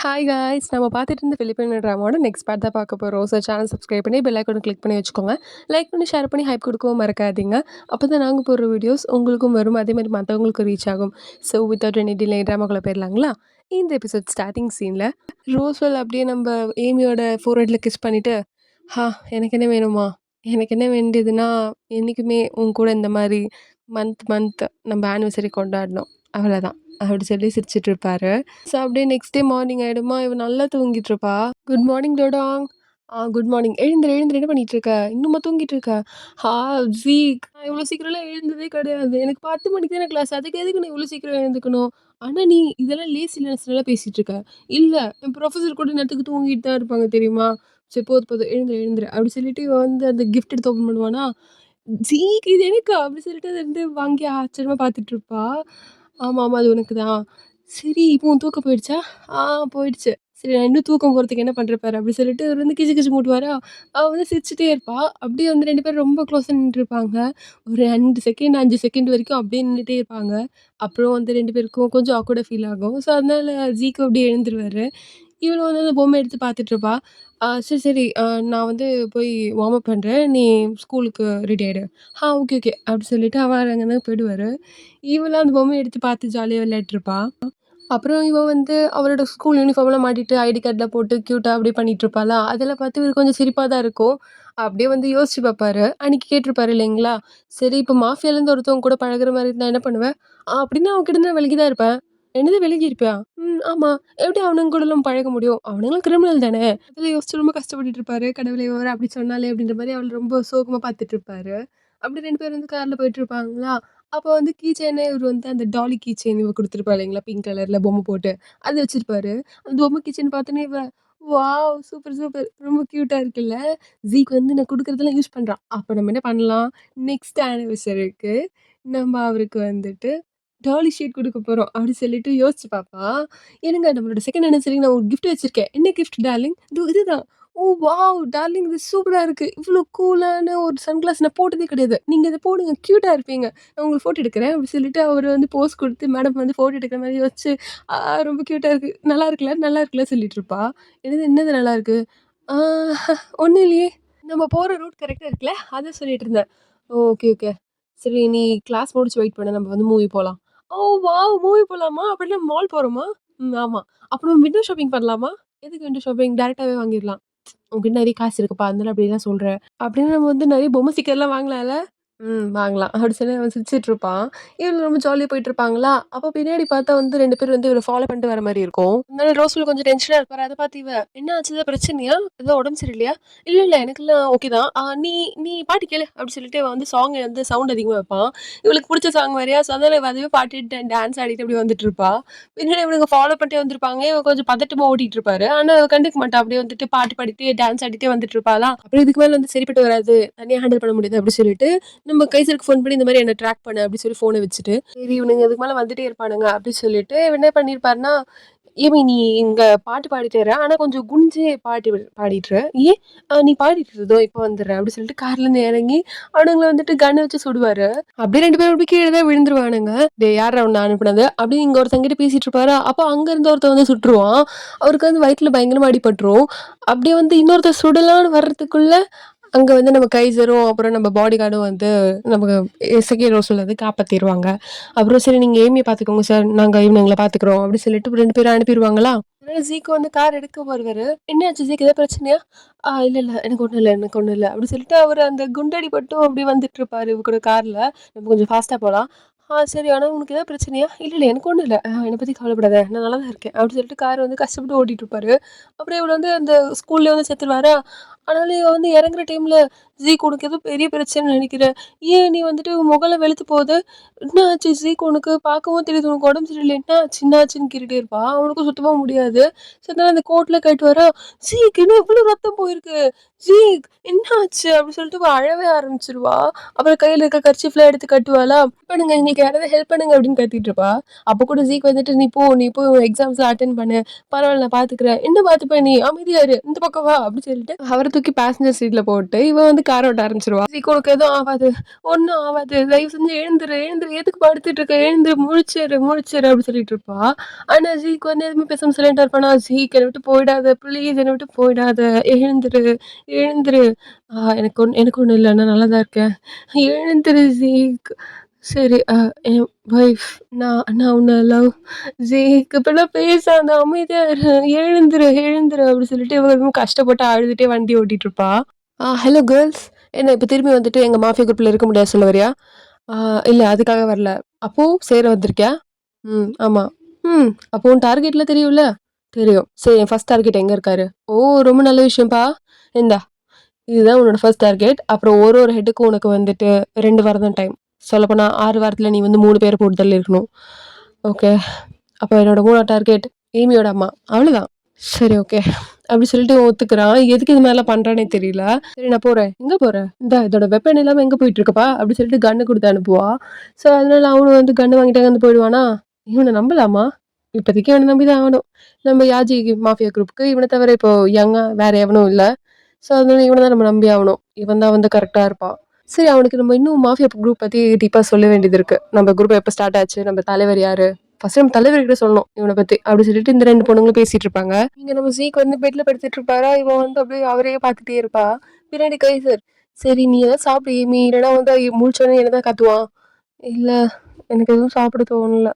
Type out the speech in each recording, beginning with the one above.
Hi guys நம்ம பார்த்துட்டு இருந்த பிலிப்பின் ட்ராமாவோட நெக்ஸ்ட் பார்ட் தான் பார்க்க போகிறோம். ஸோ சேனல் சப்ஸ்கிரைப் பண்ணி பெல் ஐக்கானை கிளிக் பண்ணி வச்சுக்கோங்க. லைக் பண்ணி ஷேர் பண்ணி ஹைப் கொடுக்கவும் மறக்காதீங்க. அப்போ தான் நாங்கள் போடுற வீடியோஸ் உங்களுக்கும் வரும், அதே மாதிரி மற்றவங்களுக்கும் ரீச் ஆகும். ஸோ வித்தவுட் எனி டிலே ட்ராமாக்குள்ளே போயிடலாங்களா? இந்த எபிசோட் ஸ்டார்டிங் சீனில் ரோஸ்வெல் அப்படியே நம்ம ஏமியோட ஃபோர்ஹெட்டில் கிஸ் பண்ணிவிட்டு, ஹா எனக்கு என்ன வேணுமா, எனக்கு என்ன வேண்டியதுன்னா என்றைக்குமே உன் கூட இந்த மாதிரி மந்த் நம்ம ஆனிவர்சரி கொண்டாடணும், அவ்வளோதான் அப்படி சொல்லி சிரிச்சிட்டு இருப்பாரு. ஸோ அப்படியே நெக்ஸ்ட் டே மார்னிங் ஆகிடுமா, இவன் நல்லா தூங்கிட்டு இருப்பா. குட் மார்னிங் டோடாங். Good morning. எழுந்துரு எழுந்துரு, என்ன பண்ணிட்டு இருக்க, இன்னுமா தூங்கிட்டு இருக்க? ஹா ஜீக், நான் இவ்வளோ சீக்கிரம்லாம் எழுந்ததே கிடையாது, எனக்கு 10 மணிக்கு தானே கிளாஸ், அதுக்கு எதுக்கு நான் இவ்வளோ சீக்கிரம் எழுந்துக்கணும்? ஆனால் நீ இதெல்லாம் லேசினஸ்லாம் பேசிகிட்டு இருக்க. இல்லை, என் ப்ரொஃபஸர் கூட நேரத்துக்கு தூங்கிட்டு தான் இருப்பாங்க தெரியுமா? சரி போதும் போதும், எழுந்துரு எழுந்துரு அப்படி சொல்லிட்டு இவன் வந்து அந்த கிஃப்ட் எடுத்து ஓப்பன் பண்ணுவானா, ஜீக் இது எனக்கு அப்படி சொல்லிட்டு அதை வந்து வாங்கி ஆச்சரியமாக பார்த்துட்டு இருப்பா. ஆமாம் ஆமாம், அது உனக்கு தான். சரி இப்போ உன் தூக்கம் போயிடுச்சா? போயிடுச்சு. சரி நான் இன்னும் தூக்கம் போகிறதுக்கு என்ன பண்ணுற பாரு அப்படி சொல்லிட்டு இவரு வந்து கிச்சு கிச்சு மூட்டுவாரா. அவள் வந்து சிரிச்சுட்டே இருப்பா. அப்படியே வந்து 2 பேரும் ரொம்ப க்ளோஸாக நின்றுருப்பாங்க. ஒரு 2 செகண்ட் 5 செகண்ட் வரைக்கும் அப்படியே நின்றுட்டே இருப்பாங்க. அப்புறம் வந்து 2 பேருக்கும் கொஞ்சம் ஆக்வர்டாக ஃபீல் ஆகும். ஸோ அதனால ஜீக்கும் அப்படியே எழுந்துருவாரு. இவளும் வந்து அந்த பொம்மை எடுத்து பார்த்துட்ருப்பா. சரி சரி, நான் வந்து போய் வார்ம் அப் பண்ணுறேன், நீ ஸ்கூலுக்கு ரெடி ஆயிடு. ஓகே ஓகே அப்படி சொல்லிட்டு அவர் அங்கேருந்து போயிடுவாரு. இவளும் அந்த பொம்மைய எடுத்து பார்த்து ஜாலியா விளையாடிட்டுருப்பா. அப்புறம் இவ வந்து அவளோட ஸ்கூல் யூனிஃபார்ம்லாம் மாட்டிட்டு, ஐடி கார்ட்லாம் போட்டு கியூட்டா அப்படியே பண்ணிட்டுருப்பாளா, அதெல்லாம் பார்த்து இவருக்கு கொஞ்சம் சிரிப்பா தான் இருக்கும். அப்படியே வந்து யோசிச்சு பார்ப்பாரு. அன்னைக்கு கேட்டிருப்பாரு இல்லைங்களா? சரி இப்போ மாஃபியாலேருந்து ஒருத்தவங்க கூட பழகுற மாரி இருந்தா என்ன பண்ணுவ? அப்படின்னா அவன்கிட்ட நான் விலகி தான் இருப்பேன். என்னது விலகி இருப்பியா? ஆமா. எப்படி அவனுங்க கூடலாம் பழக முடியும்? அவனுங்களும் கிரிமினல் தானே! அதெல்லாம் யோசிச்சு ரொம்ப கஷ்டப்பட்டுட்டு இருப்பாரு. கடவுளே இவ வேற அப்படி சொன்னாளே அப்படின்ற மாரி அவள ரொம்ப சோகமா பார்த்துட்டு இருப்பாரு. அப்படி 2 பேரும் வந்து கார்ல போயிட்டுருப்பாங்களா, அப்போ வந்து கீ செயினே இவரு வந்து அந்த டாலி கீ செயின் இவ குடுத்துருப்பா இல்லைங்களா? பிங்க் கலர்ல பொம்மை போட்டு. அது வச்சிருப்பாரு. அந்த பொம்மை கீ செயின் பார்த்தோனே இவ, வாவ்! Super super. ரொம்ப கியூட்டா இருக்குல்ல. ஜீக்கு வந்து நான் குடுக்குறதெல்லாம் யூஸ் பண்றான். அப்ப நம்ம என்ன பண்ணலாம்? நெக்ஸ்ட் ஆனிவர்சரிக்கு நம்ம அவருக்கு வந்துட்டு டாலி ஷீட் குடுக்க போறோம். அப்படி சொல்லிட்டு யோசிச்சு பாப்பா. "ஏனுங்க நம்மளோட செகண்ட் ஆனிவர்சரிக்கு நான் ஒரு கிஃப்ட் வச்சிருக்கேன். என்ன கிஃப்ட் டார்லிங்?" இதுதான்." "ஓ வாவ்! டார்லிங் இது சூப்பரா இருக்கு. இவ்ளோ கூலான ஒரு சன்கிளாஸ் நான் போட்டதே கிடையாது. நீங்க இத போடுங்க. கியூட்டா இருப்பீங்க. நான் உங்களுக்கு ஃபோட்டோ எடுக்கிறேன்." அப்படி சொல்லிட்டு அவரு வந்து போஸ் குடுத்து மேடம் வந்து ஃபோட்டோ எடுக்கிற மாரி வச்சு, "ஆ ரொம்ப கியூட்டா இருக்கு. நல்லா இருக்குல்ல, நல்லா இருக்குல்ல" சொல்லிட்டு இருப்பா. என்னது நல்லா இருக்கு?" "ஆ ஒண்ணும் இல்லையே. நம்ம போற ரூட் கரெக்ட்டா இருக்குல்ல, அதான் சொல்லிட்டு இருந்தேன்." "Okay okay. சரி நீ கிளாஸ் முடிச்சு வெயிட் பண்ணு. நம்ம வந்து மூவி போலாம்." "ஓ வாவ்! மூவி போலாமா? அப்படின்னா மால் போறோமா?" ஆமா." "அப்புறம் விண்டோ ஷாப்பிங் பண்ணலாமா?" "எதுக்கு விண்டோ ஷாப்பிங்? டைரக்ட்டாவே வாங்கிடலாம்." "உன்கிட்ட நெறைய காசு இருக்குப்பா, அதனால அப்படிலாம் சொல்ற." "அப்படின்னா நம்ம வந்து நெறைய பொம்மை ஸ்டிக்கர்லாம் வாங்கலாம்ல?" வாங்கலாம்." அப்படி சொல்லி அவன் சிரிச்சுட்டு இருப்பான். இவங்க ரொம்ப ஜாலியா போயிட்டுருப்பாங்களா, அப்போ பின்னாடி பார்த்தா வந்து 2 பேர் வந்து இவர ஃபாலோ பண்ணிட்டு வர மாரி இருக்கும். அதனால ரோஸ்மெல் கொஞ்சம் டென்ஷனா இருப்பாரு. அத பார்த்து இவ, "என்ன ஆச்சு? ஏதாவது பிரச்சனையா? ஏதாவது உடம்பு சரியில்லையா?" "இல்ல, இல்ல எனக்கெல்லாம் ஓகே தான். நீ நீ பாட்டு கேளு." அப்படி சொல்லிட்டு அவன் வந்து சாங் வந்து சவுண்ட் அதிகமா வைப்பான். இவளுக்கு புடிச்ச சாங் வேறயா, ஸோ அதனால இவ அதுவே பாடிட்டு டான்ஸ் ஆடிட்டு அப்படி வந்துட்டுருப்பா. பின்னாடி இவனுங்க ஃபாலோ பண்ணிட்டே வந்திருப்பாங்க. இவன் கொஞ்சம் பதட்டமா ஓட்டிட்டு இருப்பாரு. ஆனா அவ கண்டுக்க மாட்டா. அப்படியே வந்துட்டு பாட்டு பாடிட்டு, டான்ஸ் ஆடிட்டே வந்துட்டு இருப்பாளா. அப்புறம் இதுக்கு மேல வந்து சரிப்பட்டு வராது, தனியா ஹேண்டில் பண்ண முடியாது அப்படி சொல்லிட்டு, நம்ம கைசருக்கு ஃபோன் பண்ணி இந்த மாரி என்ன ட்ராக் பண்ணு அப்படி சொல்லி ஃபோன வச்சுட்டு, சரி இவனுங்க இதுக்கு மேல வந்துட்டே இருப்பானுங்க அப்படி சொல்லிட்டு இவரு என்ன பண்ணியிருப்பாருன்னா, "ஏமி நீ இங்க பாட்டு பாடிட்டே இரு. ஆனா கொஞ்சம் குனிஞ்சு பாடிட்டு இரு. ஏன்? நீ பாடிட்டு இரு. இதோ இப்ப வந்துடுறேன்." அப்படி சொல்லிட்டு கார்லருந்து இறங்கி அவனுங்கள வந்துட்டு கன் வச்சு சுடுவாரு. அப்படியே 2 பேரும் அப்படியே கீழ தான் விழுந்துருவானுங்க. "டேய் யார்றா உன்ன அனுப்புனது?" அப்படின்னு இங்க ஒருத்தன்கிட்ட பேசிட்டு இருப்பாரா, அப்ப அங்க இருந்து ஒருத்தன் வந்து சுட்டுருவான். அவருக்கு வந்து வயித்துல பயங்கரமா அடிபட்டுரும். அப்படியே வந்து இன்னொருத்தர் சுடலான்னு வர்றதுக்குள்ள அங்க வந்து நம்ம கைசரும், அப்புறம் நம்ம பாடி கார்டும் வந்து நமக்கு செகண்ட் ரோஸ்ல வந்து காப்பாத்திருவாங்க. அப்புறம் சரி நீங்க ஏமிய பார்த்துக்கோங்க சார், நாங்க இவனுங்கள பார்த்துக்குறோம் அப்படி சொல்லிட்டு 2 பேரும் அனுப்பிருவாங்களா. அதனால ஜீக்கு வந்து கார் எடுக்க வருவாரு. "என்னாச்சு ஜீக், ஏதாவது பிரச்சனையா?" இல்ல, இல்ல. எனக்கு ஒண்ணும் இல்ல, எனக்கு ஒண்ணும் இல்ல." அப்படி சொல்லிட்டு அவரு அந்த குண்டடி பட்டும் அப்படியே வந்துட்டுருப்பாரு இவ கூட கார்ல. "நம்ம கொஞ்சம் ஃபாஸ்ட்டா போலாம்." சரி. ஆனா உனக்கு ஏதாவது பிரச்சனையா?" "இல்ல, இல்ல. எனக்கு ஒண்ணும் இல்ல. என்ன பத்தி கவலைப்படாத. நான் நல்லா தான் இருக்கேன்." அப்படி சொல்லிட்டு கார் வந்து கஷ்டப்பட்டு ஓட்டிட்டுருப்பாரு. அப்புறம் இவரு வந்து அந்த ஸ்கூல்லேயே வந்து செத்துருவாரா. ஆனாலும் இவ வந்து இறங்குற டைம்ல, "ஜீக் உனக்கு ஏதோ பெரிய பிரச்சனைன்னு நெனைக்கிறேன். ஏன் நீ வந்துட்டு உன் முகம்லாம் வெளுத்து போகுது. என்ன ஆச்சு ஜீக் உனக்கு? பார்க்கவும் தெரியுது உனக்கு உடம்பு சரியில்ல. என்ன ஆச்சு, என்ன ஆச்சுன்னு?" கேட்டுட்டே இருப்பா. அவனுக்கும் சுத்தமா முடியாது. ஸோ அதனால அந்த கோட்லாம் கழட்டுவாரா. "ஜீக் என்ன இவ்ளோ ரத்தம் போயிருக்கு? "ஜீக் என்னாச்சு?" அப்படின்னு சொல்லிட்டு அவ அழவே ஆரம்பிச்சுருவா. அப்புறம் கையில இருக்க கர்ச்சீஃப்லாம் எடுத்து கட்டுவாளா, "பண்ணுங்க எங்களுக்கு யாராவது ஹெல்ப் பண்ணுங்க" அப்படின்னு கத்திட்டு இருப்பா. அப்ப கூட ஜீக் வந்துட்டு, "நீ போ எக்ஸாம்ஸ்லாம் அட்டெண்ட் பண்ணு. பரவால்ல நான் பார்த்துக்கிறேன்." "என்ன பார்த்துப்ப நீ? அமைதியா இரு. இந்த பக்கம் வா" அப்படின்னு சொல்லிட்டு அவர தூக்கி பேசஞ்சர் சீட்ல போட்டு, இவ வந்து கார ஓட்ட ஆரம்பிச்சுருவா. "ஜீக் உனக்கு எதுவும் ஆவாது. ஒண்ணும் ஆவாது. தயவு செஞ்சு எழுந்துரு, எழுந்துரு. எதுக்கு படுத்துட்டு இருக்க? எழுந்துரு, முழிச்சிரு, முழிச்சிரு" அப்படின்னு சொல்லிட்டு இருப்பா. ஆனா ஜீக் வந்து எதுவுமே பேசாம சைலண்டா இருப்பானா, "ஜீக் என்ன விட்டு போயிடாத. ப்ளீஸ் என்ன விட்டு போயிடாத. எழுந்துரு, எழுந்துரு." எனக்கு ஒண்ணும் இல்ல. நான் நல்லா தான் இருக்கேன். எழுந்துரு ஜீக். சரி என் வைஃப் நான் நான் உன்ன லவ் ஜீக் இப்படிலாம் பேசாத அமைதியா இரு. எழுந்துரு, எழுந்துரு அப்படி சொல்லிட்டு இவ ரொம்ப கஷ்டப்பட்டு அழுதுட்டே வண்டி ஓட்டிட்டு இருப்பா. Hello girls. என்ன இப்ப திரும்பி வந்துட்டு எங்க மாஃபியா குரூப்ல இருக்க முடியாது சொல்ல வரியா? ஆ இல்ல அதுக்காக வரல. அப்போ சேர வந்திருக்கியா? ஆமா. அப்போ உன் டார்கெட்லாம் தெரியும்ல? தெரியும். சரி என் ஃபர்ஸ்ட் டார்கெட் எங்க இருக்காரு? ஓ! ரொம்ப நல்ல விஷயம்ப்பா. இந்தா. இதுதான் உன்னோட ஃபர்ஸ்ட் டார்கெட். அப்புறம் ஒரு ஹெட்டுக்கும் உனக்கு வந்துட்டு 2 வாரம் தான் டைம். சொல்லப்போனா 6 வாரத்துல நீ வந்து 3 பேர போட்டு தள்ளியிருக்கணும். ஓகே. அப்ப என்னோட 3வது டார்கெட் ஏமியோட அம்மா. அவ்வளோதான். சரி ஓகே. அப்படி சொல்லிட்டு இவன் ஒத்துக்கிறான். எதுக்கு இது மாரிலாம் பண்றான்னே தெரியல. சரி நான் போறேன். எங்க போற? இந்தா இதோட வெப்பன் இல்லாம எங்க போயிட்டு இருக்கப்பா? அப்படி சொல்லிட்டு கன்னு குடுத்து அனுப்புவா. ஸோ அதனால அவனும் வந்து கன்னு வாங்கிட்டு அங்கருந்து போயிடுவானா? இவன நம்பலாமா? இப்போதைக்கு இவன நம்பி தான் ஆகணும். நம்ம யாஜி மாஃபியா குரூப்க்கு இவன தவிர இப்போ யங்கா வேற எவனும் இல்ல. ஸோ அதனால இவன தான் நம்ம நம்பி ஆவணும். இவன் தான் வந்து கரெக்ட்டா இருப்பான். சரி அவனுக்கு நம்ம இன்னும் மாஃபியா குரூப் பத்தி டீப்பா சொல்ல வேண்டியது இருக்கு. நம்ம குரூப் எப்ப ஸ்டார்ட் ஆச்சு? நம்ம தலைவர் யாரு? ஃபர்ஸ்ட் நம்ம தலைவர்கிட்ட சொல்லணும் இவன பத்தி. அப்படி சொல்லிட்டு இந்த 2 பொண்ணுங்களும் பேசிட்டு இருப்பாங்க. இங்க நம்ம ஜீக் வந்து பெட்ல படுத்துட்டு இருப்பாரா, இவன் வந்து அப்படியே அவரையே பார்த்துட்டே இருப்பா. பின்னாடி கைசர், "சரி நீ ஏதாவது சாப்பிடு ஏமி, இல்லன்னா வந்து முழிச்சோனே என்ன தான் கத்துவான்." "இல்ல, எனக்கு எதுவும் சாப்பிட தோணல."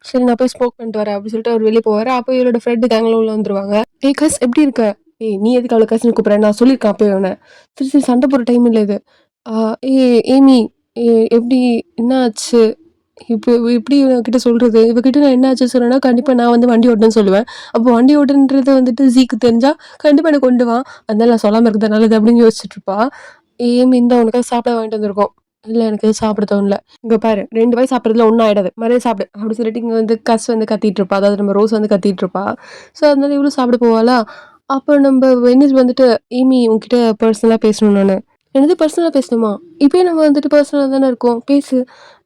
"சரி நான் போய் ஸ்மோக் பண்ணிட்டு வரேன்." அப்படின்னு சொல்லிட்டு அவர் வெளிய போவாரு. அப்போ இவரோட ஃப்ரெண்ட் கேங்ல உள்ள வந்துருவாங்க. "ஏய் கஸ் எப்படி இருக்க?" "ஏய் நீ எதுக்கு அவள கஸ்ன்னு கூப்பிடுற? நான் சொல்லியிருக்கேன் அப்பவே அவன." "சரி, சரி சண்டை போடுற டைம் இல்ல இது." "ஆ ஏய் ஏமி, எப்படி என்ன ஆச்சு?" இப்போ எப்படி இவகிட்ட சொல்றது? இவகிட்ட நான் என்ன ஆச்சு சொன்னேன்னா, கண்டிப்பா நான் வந்து வண்டி ஓட்டுனேன்னு சொல்லுவேன். அப்போ வண்டி ஓட்டுனது வந்துட்டு ஜீக்கு தெரிஞ்சா, கண்டிப்பா என்ன கொன்டுவான். அதனால நான் சொல்லாம இருக்கிறது நல்லது அப்படின்னு யோசிச்சுட்டு இருப்பா. ஏமி இந்தா உனக்காக சாப்பிட வாங்கிட்டு வந்திருக்கோம். இல்ல எனக்கு எதுவும் சாப்பிட தோணல. இங்க பாரு 2 வாய் சாப்பிடுறதுல ஒண்ணும் ஆயிடாது. மரியாதையா சாப்பிடு. அப்படி சொல்லிட்டு இங்க வந்து கஸ் வந்து கத்திட்டு இருப்பா. அதாவது நம்ம ரோஸ் வந்து கத்திட்டு இருப்பா. ஸோ அதனால இவளும் சாப்பிட போவாளா? அப்போ நம்ம வெனிஸ் வந்துட்டு, "ஏமி உன்கிட்ட பர்சனலா பேசணும் நானு." "என்னது பர்சனலா பேசணுமா? இப்பயே நம்ம வந்துட்டு பர்சனலா தானே இருக்கோம். பேசு."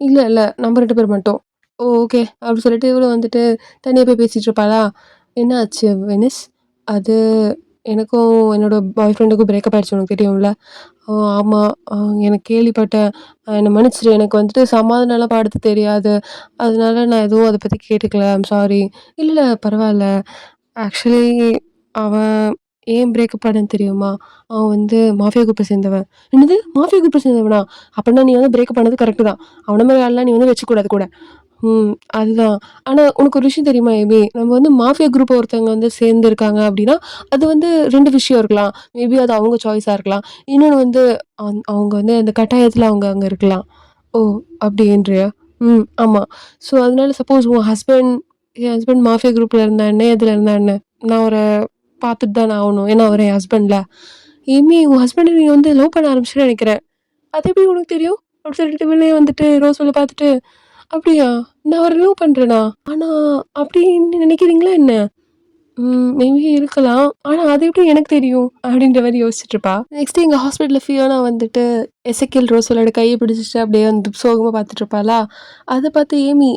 "இல்ல, இல்ல. நம்ம 2 பேர் மட்டும்." "ஓ! ஓகே." அப்படி சொல்லிட்டு இவளும் வந்துட்டு தனியா போய் பேசிட்டு இருப்பாளா? "என்ன ஆச்சு வெனிஸ்?" "அது எனக்கும் என்னோட பாய் ஃப்ரெண்டுக்கும் பிரேக்கப் ஆயிடுச்சு உனக்கு தெரியும்ல?" "ஓ! ஆமா. அ எனக்கு கேள்விப்பட்டேன். என்ன மன்னிச்சிடு. எனக்கு வந்துட்டு சமாதானம்லாம் படுத்த தெரியாது. அதனால நான் எதுவும் அத பத்தி கேட்டுக்கல. I'm sorry." "இல்ல, இல்ல பரவால்ல. ஆக்சுவலி அவன் ஏன் பிரேக்கப் ஆனான்னு தெரியுமா? அவன் வந்து மாஃபியா குரூப்ப சேர்ந்தவன்." "என்னது? மாஃபியா குரூப்ப சேர்ந்தவனா? அப்பன்னா நீ வந்து பிரேக்கப் பண்ணது கரெக்ட்டு தான். அவன மாரி ஆள்லாம் நீ வந்து வச்சுக்கக்கூடாது கூட." ம். அதுதான். ஆனா உனக்கு ஒரு விஷயம் தெரியுமா எபி? நம்ம வந்து மாஃபியா குரூப் ஒருத்தவங்க வந்து சேர்ந்திருக்காங்க அப்டின்னா, அது வந்து 2 விஷயம் இருக்கலாம். மேபி அது அவங்க சாய்ஸா இருக்கலாம். இன்னொன்னு வந்து அவங்க வந்து அந்த கட்டாயத்துல அவங்க அங்க இருக்கலாம். ஓ! அப்டின்றியா? ஆமா. ஸோ அதனால சப்போஸ் என் ஹஸ்பண்ட் மாஃபியா குரூப்ல இருந்தா என்ன? எதுல இருந்தா என்ன? நான் அவர பார்த்துட்டு தானே ஆவணும். ஏன்னா அவரு என் ஹஸ்பண்ட்ல. "ஏமி உன் ஹஸ்பண்ட நீ வந்து லவ் பண்ண ஆரம்பிச்சுட்டன்னு நெனைக்கிறேன்." "அது எப்படி உனக்கு தெரியும்?" அப்டி சொல்லிட்டு இவளே வந்துட்டு ரோஸ்மெல பார்த்துட்டு அப்படியா? நான் அவர லவ் பண்றேனா? ஆனா, அப்படின்னு நினைக்கிறீங்களா என்ன? மேபி இருக்கலாம். ஆனா அது எப்படி எனக்கு தெரியும்? அப்படின்ற மாரி யோசிச்சுட்டு இருப்பா. நெக்ஸ்ட் எங்க ஹாஸ்பிட்டல்ல ஃபியோனா வந்துட்டு எசெக்கியல் ரோசலோட கைய பிடிச்சுட்டு அப்படியே வந்து சோகமா பார்த்துட்டு இருப்பாளா, அத பார்த்து ஏமி,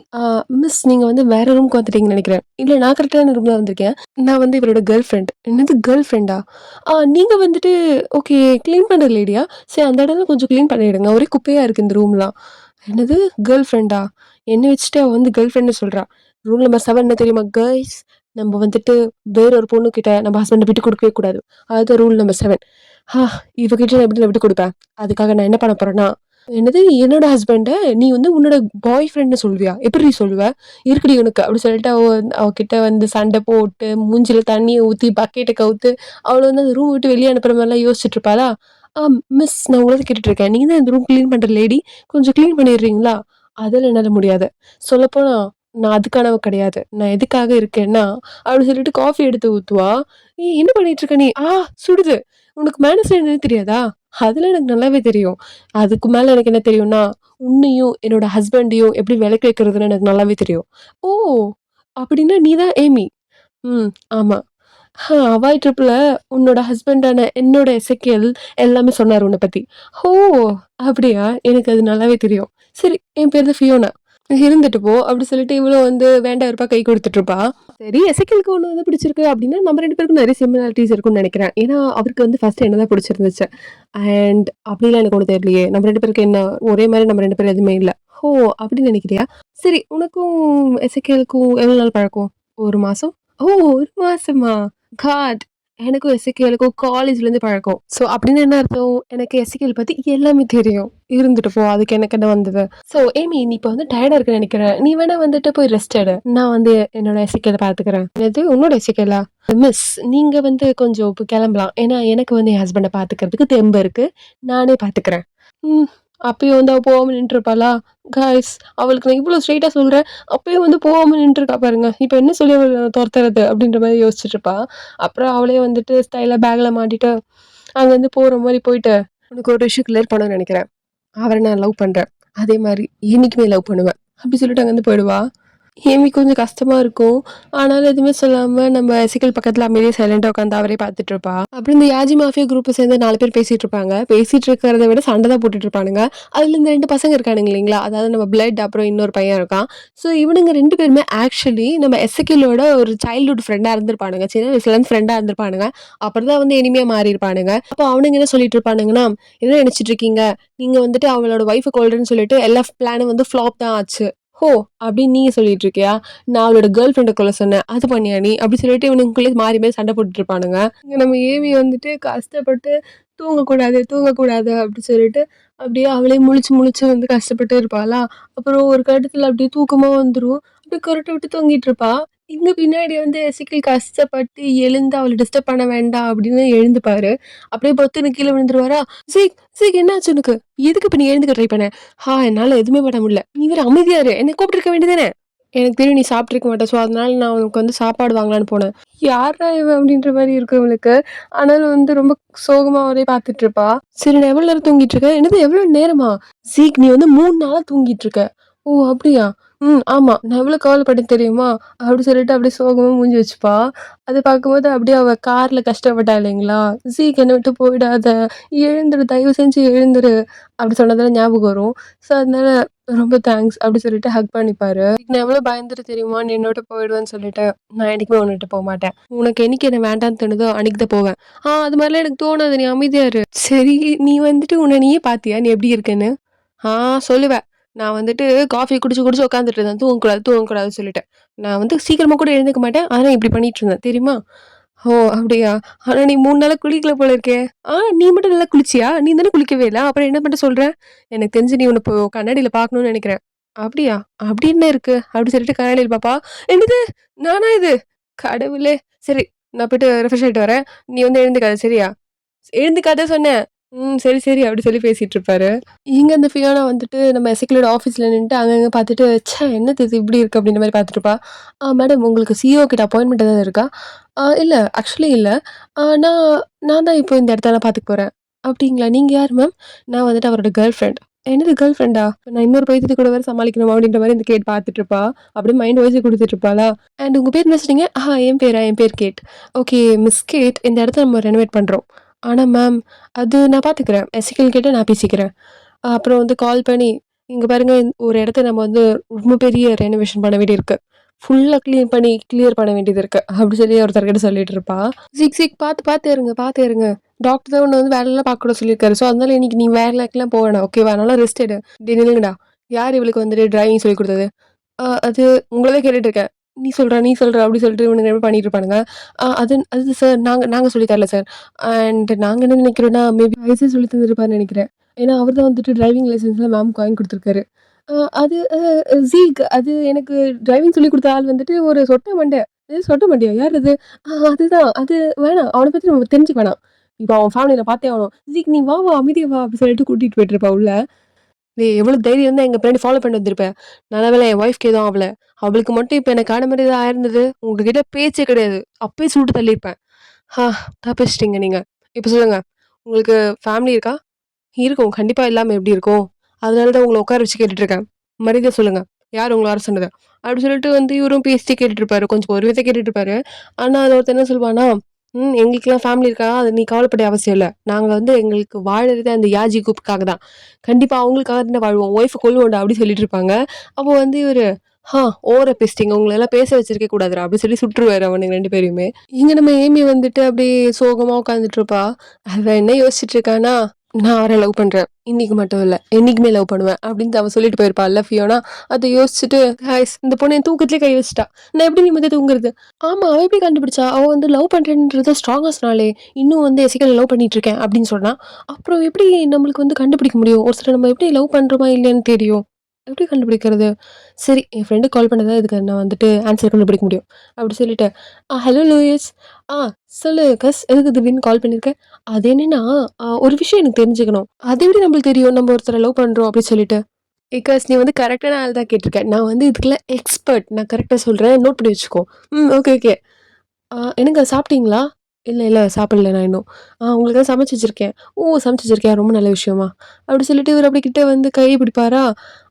மிஸ் நீங்க வந்து வேற ரூம்க்கு வந்துட்டீங்கன்னு நெனைக்கிறேன். இல்ல நான் கரெக்ட்டான ரூம் தான் வந்திருக்கேன். நான் வந்து இவரோட கேர்ள் ஃபிரெண்ட். என்னது கேர்ள் ஃபிரெண்டா? நீங்க வந்துட்டு ஓகே கிளீன் பண்ற லேடியா? சரி அந்த இடம்லாம் கொஞ்சம் கிளீன் பண்ணிடுங்க. ஒரே குப்பையா இருக்கு இந்த ரூம்லாம். என்னது கேர்ள் ஃபிரெண்டா? என்ன வச்சுட்டு அவ வந்து கேர்ள் ஃபிரெண்ட்ன்னு சொல்றா. ரூல் நம்பர் 7 என்ன தெரியுமா? கேர்ல்ஸ் நம்ம வந்துட்டு வேற ஒரு பொண்ணுகிட்ட நம்ம ஹஸ்பண்ட விட்டு குடுக்கவே கூடாது. அதுதான் ரூல் நம்பர் 7. ஹா! இவகிட்ட நான் எப்படி நான் விட்டு குடுப்பேன்? அதுக்காக நான் என்ன பண்ண போறேன்னா, என்னது என்னோட ஹஸ்பண்ட நீ வந்து உன்னோட பாய் ஃப்ரெண்ட்ன்னு சொல்வியா? எப்புட்ரி சொல்லுவ? இருக்குடி உனக்கு அப்படி சொல்லிட்டு அவகிட்ட வந்து சண்டை போட்டு, மூஞ்சில தண்ணிய ஊத்தி, பக்கெட்ட கவுத்து, அவள வந்து அந்த ரூம் விட்டு வெளிய அனுப்புற மாரிலாம் யோசிச்சுட்டு இருப்பாளா? ஆ மிஸ் நான் உங்கள தான் கேட்டுட்டு இருக்கேன். நீங்க தான் இந்த ரூம் கிளீன் பண்ற லேடி. கொஞ்சம் கிளீன் பண்ணிடுறீங்களா? அதெல்லாம் என்னால முடியாது. சொல்லப்போனா நான் அதுக்கானவ கிடையாது. நான் எதுக்காக இருக்கேன்னா, அப்படி சொல்லிட்டு காஃபி எடுத்து ஊத்துவா. "ஏய் என்ன பண்ணிட்டு இருக்க நீ?" சுடுது. உனக்கு மேனர்ஸ்னா என்னன்னு தெரியாதா?" "அதெல்லாம் எனக்கு நல்லாவே தெரியும். அதுக்கு மேல எனக்கு என்ன தெரியும்னா, உன்னையும், என்னோட ஹஸ்பண்டையும் எப்படி விலக்கி வைக்கிறதுன்னு எனக்கு நல்லாவே தெரியும்." "ஓ! அப்படின்னா நீ தான் ஏமி." "ம். ஆமா." ஹவாய் ட்ரிப்ல உன்னோட ஹஸ்பண்டான என்னோட எசெக்கியல் எல்லாமே சொன்னாரு உன்ன பத்தி. ஓ! அப்படியா? எனக்கு அது நல்லாவே தெரியும். சரி, என் பேரு தான் ஃபியோனா. இருந்துட்டு போ அப்படி சொல்லிட்டு இவளும் வந்து வேண்டா வெறுப்பா கை குடுத்துட்டுருப்பா. சரி எசெக்கியலுக்கு ஒண்ணு வந்து பிடிச்சிருக்கு அப்படின்னா, நம்ம 2 பேருக்கும் நெறைய சிமிலாரிட்டீஸ் இருக்கும்னு நெனைக்கிறேன். ஏன்னா, அவருக்கு வந்து ஃபர்ஸ்ட் என்ன தான் பிடிச்சிருந்துச்சு. அண்ட் அப்படிலாம் எனக்கு ஒண்ணும் தெரியலையே. நம்ம 2 பேருக்கு என்ன ஒரே மாரி நம்ம 2 பேரும் எதுவுமே இல்ல. ஓ! அப்படின்னு நெனைக்கிறியா? சரி உனக்கும் எசெக்கியலுக்கும் எவ்வளோ நாள் பழக்கம்? 1 மாசம்? ஓ! 1 மாசமா? காட்! எனக்கும் எசெக்கியலுக்கும் காலேஜ்லேருந்து பழக்கம். ஸோ அப்படின்னு என்ன அர்த்தம்? எனக்கு எசெக்கியல் பத்தி எல்லாமே தெரியும். இருந்துட்டு போ. அதுக்கு எனக்கு என்ன வந்தது? ஸோ ஏமி நீ இப்ப வந்து டயர்டா இருக்குன்னு நெனைக்கிறேன். நீ வேணா வந்துட்டு போய் ரெஸ்ட் எடு. நான் வந்து என்னோட எசெக்கியல பார்த்துக்கிறேன். என்னது உன்னோட எசெக்கியலா? மிஸ் நீங்க வந்து கொஞ்சம் இப்ப கெளம்பலாம். ஏன்னா எனக்கு வந்து என் ஹஸ்பண்ட பார்த்துக்கிறதுக்கு தெம்பு இருக்கு. நானே பார்த்துக்கிறேன். ம். அப்பயும் வந்து அவ போகாம நின்றுருப்பாளா? காய்ஸ் அவளுக்கு நான் இவ்ளோ ஸ்ட்ரெய்ட்டா சொல்றேன். அப்பயும் வந்து போகாம நின்றுருக்கா பாருங்க. இப்ப என்ன சொல்லி அவள தொரத்துறது? அப்படின்ற மாரி யோசிச்சுட்டுருப்பா. அப்புறம் அவளே வந்துட்டு ஸ்டைலா பேக்ல மாட்டிட்டு, அங்கருந்து போற மாரி போயிட்டு, "உனக்கு ஒரு விஷயம் கிளியர் பண்ணணும்னு நெனைக்கிறேன். அவர நான் லவ் பண்றேன். அதே மாரி என்னைக்குமே லவ் பண்ணுவேன்." அப்படி சொல்லிட்டு அங்கருந்து போயிடுவா. ஏமி கொஞ்சம் கஷ்டமா இருக்கும். ஆனாலும் எதுவுமே சொல்லாம நம்ம சிக்கல் பக்கத்துல அமைதியா சைலண்டா உட்காந்து அவரே பார்த்துட்டு இருப்பா. அப்புறம் இந்த யாஜி மாஃபியா குரூப்ப சேர்ந்து 4 பேர் பேசிட்டு இருப்பாங்க. பேசிட்டு இருக்கிறத விட சண்டை தான் போட்டுட்டு இருப்பானுங்க. அதுல இந்த 2 பசங்க இருக்கானுங்க இல்லைங்களா? அதாவது நம்ம பிளட் அப்புறம் இன்னொரு பையன் இருக்கான். ஸோ இவனுங்க 2 பேருமே ஆக்சுவலி நம்ம எசெக்கியலோட ஒரு சைல்ட்ஹுட் ஃப்ரெண்டா இருந்திருப்பானுங்க. சின்ன வயசுலேருந்து ஃப்ரெண்டா இருந்திருப்பானுங்க. அப்புறம் தான் வந்து எனிமியா மாறியிருப்பானுங்க. அப்போ அவனுங்க என்ன சொல்லிட்டு இருப்பானுங்கன்னா, "என்ன நினைச்சிட்டு இருக்கீங்க? நீங்க வந்துட்டு அவளோட ஒய்ஃப கொல்றேன்னு சொல்லிட்டு எல்லா பிளானும் வந்து ஃப்ளாப் தான் ஆச்சு." "ஹோ! அப்படின்னு நீ சொல்லிட்டு இருக்கியா? நான் அவளோட கேர்ள் ஃப்ரெண்ட கொல்ல சொன்னேன். அது பண்ணியா நீ?" அப்படி சொல்லிட்டு இவனுங்களுக்குள்ளயே மாறி மாறி சண்டை போட்டுட்டு இருப்பானுங்க. இங்க நம்ம ஏவி வந்துட்டு கஷ்டப்பட்டு தூங்கக்கூடாது, தூங்கக்கூடாது அப்படி சொல்லிட்டு, அப்படியே அவளே முழிச்சு முழிச்சு வந்து கஷ்டப்பட்டு இருப்பாளா, அப்புறம் ஒரு கட்டத்துல அப்படியே தூக்கமா வந்துரும். அப்படியே கொரட்ட விட்டு தூங்கிட்டு இருப்பா. இங்க பின்னாடி வந்து எசெக்கியல் கஷ்டப்பட்டு எழுந்து அவள டிஸ்டர்ப் பண்ண வேண்டாம் அப்படின்னு எழுந்துப்பாரு. அப்படியே பொத்துன்னு கீழ விழுந்துருவாரா, "சீக், சீக் என்னாச்சு உனக்கு? எதுக்கு இப்ப நீ எழுந்துக்க ட்ரை பண்ண?" என்னால எதுவுமே பண்ண முடியல. நீ வேற அமைதியா இரு. என்ன கூப்பிட்டுருக்க வேண்டியது தானே?" எனக்கு தெரியும் நீ சாப்பிட்டுருக்க மாட்ட. ஸோ, அதனால நான் உனக்கு வந்து சாப்பாடு வாங்கலான்னு போனேன். யார்ரா இவ? அப்படின்ற மாரி இருக்கும் இவளுக்கு. ஆனாலும் வந்து ரொம்ப சோகமா அவரே பார்த்துட்டு இருப்பா. சரி நான் எவ்வளோ நேரம் தூங்கிட்டு இருக்கேன்? என்னது எவ்வளோ நேரமா? சீக் நீ வந்து 3 நாளா தூங்கிட்டு இருக்க. ஓ! அப்படியா? ஆமா. நான் எவ்வளோ கவலைப்பட்டேன் தெரியுமா? அப்படி சொல்லிட்டு அப்படியே சோகமா மூஞ்சி வச்சுப்பா. அத பார்க்கும்போது அப்படியே அவ கார்ல கஷ்டப்பட்டா இல்லைங்களா? "சீக் என்ன விட்டு போயிடாத. எழுந்துரு. தயவு செஞ்சு எழுந்துரு." அப்படி சொன்னதெல்லாம் ஞாபகம் வரும். ஸோ, அதனால ரொம்ப தேங்க்ஸ் அப்படி சொல்லிட்டு ஹக் பண்ணிப்பாரு. நான் எவ்வளோ பயந்துட்டு தெரியுமா? நீ என்ன விட்டு போயிடுவேன்னு சொல்லிட்டு. நான் என்னைக்குமே உன்ன விட்டு போமாட்டேன். உனக்கு என்னைக்கு என்ன வேண்டான்னு தோணுதோ அன்னைக்கு தான் போவேன். அது மாரிலாம் எனக்கு தோணாது. நீ அமைதியா இரு. சரி நீ வந்துட்டு உன்ன நீயே பார்த்தியா? நீ எப்படி இருக்கேன்னு? ஆ சொல்லுவ. நான் வந்துட்டு காஃபி குடிச்சு குடிச்சு உட்காந்துட்டு இருந்தேன். தூங்கக்கூடாது, தூங்கக்கூடாதுன்னு சொல்லிட்டு. நான் வந்து சீக்கிரமா கூட எழுந்துக்க மாட்டேன். ஆனா இப்படி பண்ணிட்டு இருந்தேன். தெரியுமா? ஓ! அப்படியா? ஆனா நீ 3 நாளா குளிக்கல போல இருக்கே! நீ மட்டும் நல்லா குளிச்சியா? நீ தானே குளிக்கவே இல்ல. அப்புறம் என்ன பண்ண சொல்ற? எனக்கு தெரிஞ்சு நீ உன்ன இப்போ கண்ணாடில பார்க்கணும்னு நெனைக்கிறேன். அப்படியா? அப்படி என்ன இருக்கு? அப்படி சொல்லிட்டு கண்ணாடில பாப்பா. என்னது? நானா இது? கடவுளே! சரி நான் போயிட்டு ரெஃப்ரெஷ் ஆயிட்டு வரேன். நீ வந்து எழுந்துக்காத சரியா? எழுந்துக்காத சொன்னேன். சரி, சரி அப்படி சொல்லி பேசிட்டு இருப்பாரு. இங்க அந்த ஃபியோனா வந்துட்டு நம்ம எசெக்கியூலோட ஆஃபீஸ்ல நின்னுட்டு அங்கங்க பார்த்துட்டு, ச்சே! என்னது இது இப்படி இருக்கு அப்படின்ற மாரி பார்த்துட்டு இருப்பா. மேடம் உங்களுக்கு சிஇஓ கிட்ட அப்பாயின்ட்மென்ட் ஏதாவது இருக்கா?" இல்ல ஆக்சுவலி இல்ல. நான் நான் தான் இப்போ இந்த இடத்தெல்லாம் பார்த்துக்க போறேன்." "அப்படிங்களா? நீங்க யார் மேம்?" "நான் வந்துட்டு அவரோட கேர்ள் ஃப்ரெண்ட்." "என்னது கேர்ள் ஃப்ரெண்டா? நான் இன்னொரு பைத்தியத்த கூட வேற சமாளிக்கணுமா?" அப்படின்ற மாரி இந்த கேட் பார்த்துட்டு இருப்பா. அப்படியே மைண்ட் வாய்ஸ குடுத்துட்டு இருப்பாளா. "அண்ட் உங்க பேர் என்ன சொன்னீங்க?" என் பேரா? என் பேர் கேட்." "ஓகே மிஸ் கேட் இந்த இடத்த நம்ம ரெனோவேட் பண்றோம். ஆனா மேம் அது நான் பார்த்துக்கிறேன். எசெக்கியல் கிட்ட நான் பேசிக்கிறேன்." அப்புறம் வந்து கால் பண்ணி, "இங்க பாருங்க ஒரு இடத்த நம்ம வந்து ரொம்ப பெரிய ரெனோவேஷன் பண்ண வேண்டியிருக்கு. ஃபுல்லா கிளியர் பண்ண வேண்டியது இருக்கு." அப்படி சொல்லி ஒருத்தர்கிட்ட சொல்லிட்டு இருப்பா. "சீக் சீக் பார்த்து பார்த்து இருங்க, பார்த்து இருங்க. டாக்டர் தான் உன்ன வந்து வேலைலாம் பார்க்கக்கூடாது சொல்லியிருக்காரு. ஸோ அதனால இன்னைக்கு நீ வேலைக்கெல்லாம் போ வேணாம். ஓகேவா? நல்லா ரெஸ்ட் எடு." "டேய் நில்லுங்கடா. யார் இவளுக்கு வந்துட்டு டிரைவிங் சொல்லிக் குடுத்தது?" அது உங்கள தான் கேட்டுட்டு இருக்கேன்." "நீ சொல்றா, நீ சொல்றா" அப்படி சொல்லிட்டு இவனுங்க என்ன பண்ணிட்டு இருப்பானுங்க. அது அது சார் நாங்க நாங்க சொல்லி தரல சார். அண்ட் நாங்க என்ன நினைக்கிறோம்னா, மேபி ஐசே சொல்லி தந்திருப்பாருன்னு நினைக்கிறேன். ஏன்னா, அவர் தான் வந்துட்டு டிரைவிங் லைசென்ஸ்லாம் மேம்க்கு வாங்கி குடுத்துருக்காரு. அது ஜீக் அது எனக்கு டிரைவிங் சொல்லிக் குடுத்த ஆள் வந்துட்டு ஒரு சொட்ட மண்டை. "எது சொட்ட மண்டையா? யார் அது?" அதுதான். அது வேணாம். அவன பத்தி நம்ம தெரிஞ்சுக்க வேணாம். இப்ப அவன் ஃபேமிலில பார்த்தே ஆகணும். "ஜீக் நீ வா, வா அமைதியா வா" அப்படி சொல்லிட்டு கூட்டிட்டு போயிட்டுருப்பா உள்ள. "டேய் எவ்வளோ தைரியம் இருந்தா எங்க பின்னாடி ஃபாலோ பண்ணிட்டு வந்திருப்ப. நல்ல வேளை என் ஒய்ஃப்க்கு எதுவும் ஆவல. அவளுக்கு மட்டும் இப்ப எனக்கு ஆன மாரி ஏதாவது ஆயிருந்தது, உங்ககிட்ட பேச்சே கிடையாது. அப்பயே சுட்டு தள்ளியிருப்பேன்." "ஹா தப்பிச்சிட்டீங்க நீங்க. இப்ப சொல்லுங்க. உங்களுக்கு ஃபேமிலி இருக்கா?" இருக்கும். கண்டிப்பா இல்லாம எப்படி இருக்கும்? அதனால தான் உங்கள உட்கார வச்சு கேட்டுட்டு இருக்கேன். மரியாதையா சொல்லுங்க. யார் உங்கள வர சொன்னது? அப்படி சொல்லிட்டு வந்து இவரும் பேசிட்டே கேட்டுட்டு இருப்பாரு. கொஞ்சம் பொறுமையா கேட்டுட்டு இருப்பாரு. ஆனா அதுல ஒருத்தன் என்ன சொல்வான்னா, எங்களுக்கெல்லாம் ஃபேமிலி இருக்கா. அது நீ கவலைப்பட அவசியம் இல்ல. நாங்க வந்து எங்களுக்கு வாழறதே அந்த யாஜி குரூப்க்காக தான். கண்டிப்பா அவங்களுக்காக தானே வாழ்வோம். ஒய்ஃப கொல்லுவோம்டா" அப்படி சொல்லிட்டு இருப்பாங்க. அப்போ வந்து இவரு, "ஹா ஓவரா பேசிட்டீங்க. உங்களலாம் பேச வச்சிருக்க கூடாதுடா" அப்படி சொல்லி சுட்டுருவாரு அவனுங்க 2 பேரையுமே. இங்க நம்ம ஏமி வந்துட்டு அப்படியே சோகமா உட்காந்துட்டு இருப்பா. அவ என்ன யோசிச்சுட்டு இருக்கான்னா, "நான் அவர லவ் பண்றேன். இன்னைக்கு மட்டும் இல்ல. என்னைக்குமே லவ் பண்ணுவேன்." அப்படின்னு அவ சொல்லிட்டு போயிருப்பாள்ல ஃபியோனா. அத யோசிச்சுட்டு, "காய்ஸ் இந்த பொண்ணு என் தூக்கத்திலேயே கை வச்சுட்டா. நான் எப்படி நிம்மதியா தூங்குறது?" ஆமா. அவ எப்படி கண்டுபிடிச்சா? அவ வந்து லவ் பண்றேன்றத ஸ்ட்ராங்கா சொன்னாளே! இன்னும் வந்து எசிக்கல லவ் பண்ணிட்டு இருக்கேன் அப்படின்னு சொன்னா. அப்புறம் எப்படி நம்மளுக்கு வந்து கண்டுபிடிக்க முடியும்? ஒரு சிலர நம்ம எப்படி லவ் பண்றோமா இல்லையான்னு தெரியும். எப்படி கண்டுபிடிக்கிறது? சரி என் ஃப்ரெண்டுக்கு கால் பண்ணா தான் இதுக்கு நான் வந்துட்டு ஆன்ஸர் கண்டுபிடிக்க முடியும். அப்படி சொல்லிட்டு, ஹலோ லூயிஸ். ஆ சொல்லு கஸ். எதுக்கு திடீர்னு கால் பண்ணியிருக்க?" அது என்னன்னா, ஒரு விஷயம் எனக்கு தெரிஞ்சுக்கணும். அது எப்படி நம்மளுக்கு தெரியும் நம்ம ஒருத்தர லவ் பண்றோம் அப்படி சொல்லிட்டு? பிகாஸ் நீ வந்து கரெக்ட்டான ஆள் தான் கேட்டுருக்க. நான் வந்து இதுக்கெல்லாம் எக்ஸ்பர்ட். நான் கரெக்ட்டா சொல்றேன். நோட் பண்ணி வச்சுக்கோ. Okay, okay. என்னங்க சாப்பிட்டீங்களா? இல்ல, இல்ல சாப்பிடல நான் இன்னும். உங்களுக்காக சமைச்சு வச்சிருக்கேன். ஓ! சமைச்சு வச்சிருக்கியா? ரொம்ப நல்ல விஷயமா. அப்படி சொல்லிட்டு இவரு அப்படி கிட்ட வந்து கை பிடிப்பாரா,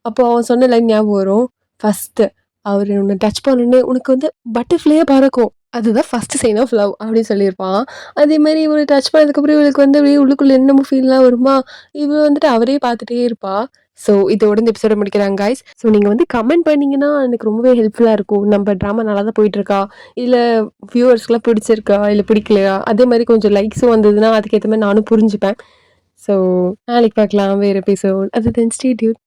அப்போ அவன் சொன்ன லைன் ஞாபகம் வரும். ஃபர்ஸ்ட்டு அவரு உன்ன டச் பண்ணோனே உனக்கு வந்து பட்டர்ஃப்ளையே பறக்கும். அதுதான் ஃபர்ஸ்ட் சைன் ஆஃப் லவ் அப்படின்னு சொல்லியிருப்பான். அதேமாரி இவரு டச் பண்ணதுக்கப்புறம் இவளுக்கு வந்து அப்படியே உள்ளுக்குள்ள என்னமோ ஃபீல்லாம் வருமா, இவ வந்துட்டு அவரையே பார்த்துட்டே இருப்பா. ஸோ இதோட இந்த எபிசோட முடிக்கிறாங்க காய்ஸ். ஸோ நீங்க வந்து கமெண்ட் பண்ணீங்கன்னா எனக்கு ரொம்பவே ஹெல்ப்ஃபுல்லா இருக்கும். நம்ம ட்ராமா நல்லா தான் போயிட்டுருக்கா? இல்ல வியூவர்ஸ்க்குலாம் பிடிச்சிருக்கா? இல்ல பிடிக்கலையா? அதே மாரி கொஞ்சம் லைக்ஸும் வந்ததுன்னா, அதுக்கேத்த மாரி நானும் புரிஞ்சுப்பேன். ஸோ நாளைக்கு பார்க்கலாம் வேற எபிசோட். அது தென் ஸ்டே டியூன்.